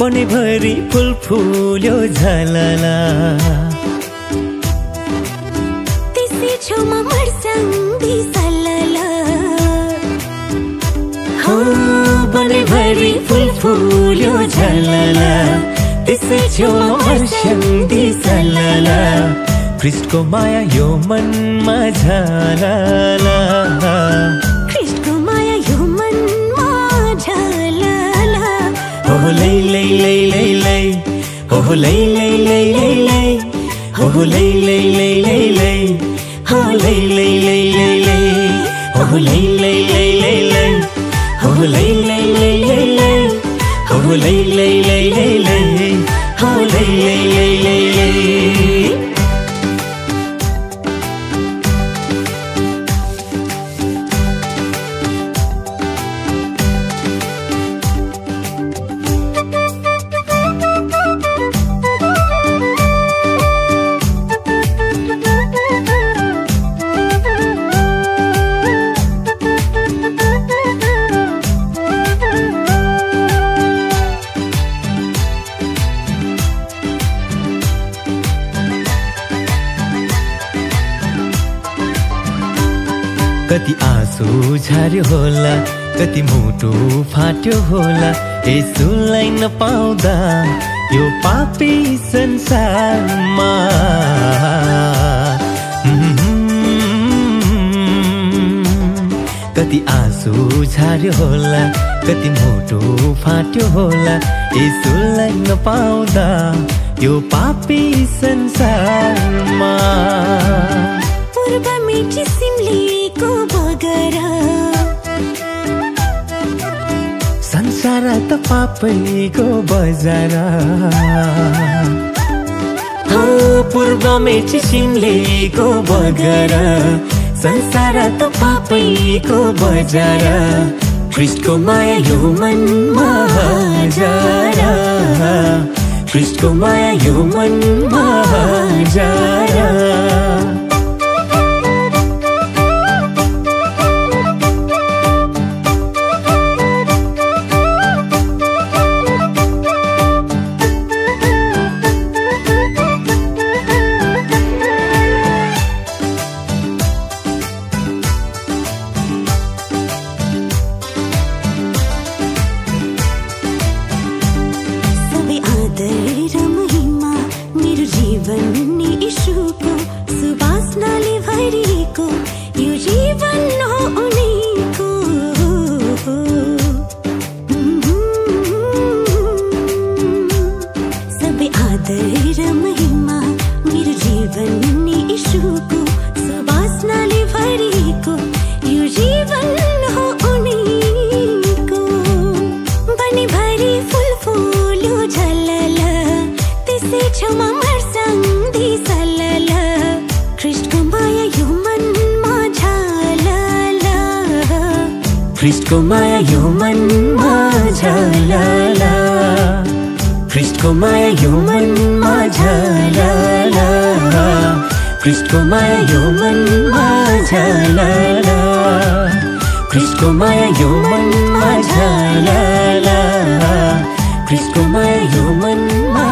बनैभरि फुल फुल्यो झलला त्यसै छेउमा मर्स्याङ्दी सलला हो बनैभरि फुल फुल्यो झलला त्यसै छेउमा मर्स्याङ्दी सलला ख्रीष्टको माया यो मनमा झलला ख्रीष्टको माया यो मनमा झलला हो लै लै लै लै लै हो लै लै लै लै लै हो लै लै लै लै लै हो लै लै लै लै लै हो लै लै लै लै लै हो लै लै लै लै लै हो लै लै लै लै लै हो लै लै लै लै लै कति आँसु झर्यो होला कति मुटु फाट्यो होला यसुलाई नपाउँदा यो पापी संसारमा कति आँसु झर्यो होला कति मुटु फाट्यो होला यसुलाई नपाउँदा यो पापी संसारमा पूर्व मेची सिमलीको बगरा संसार त पापैको बजार हो पूर्व मेची सिमलीको बगरा संसार त पापैको बजार ख्रीष्टको माया यो मनमा हजार ख्रीष्टको माया यो मनमा हजार ख्रीष्टको माया यो मनमा झलला ख्रीष्टको माया यो मनमा झलला ख्रीष्टको माया यो मनमा झलला ख्रीष्टको माया यो मनमा झलला ख्रीष्टको माया यो मनमा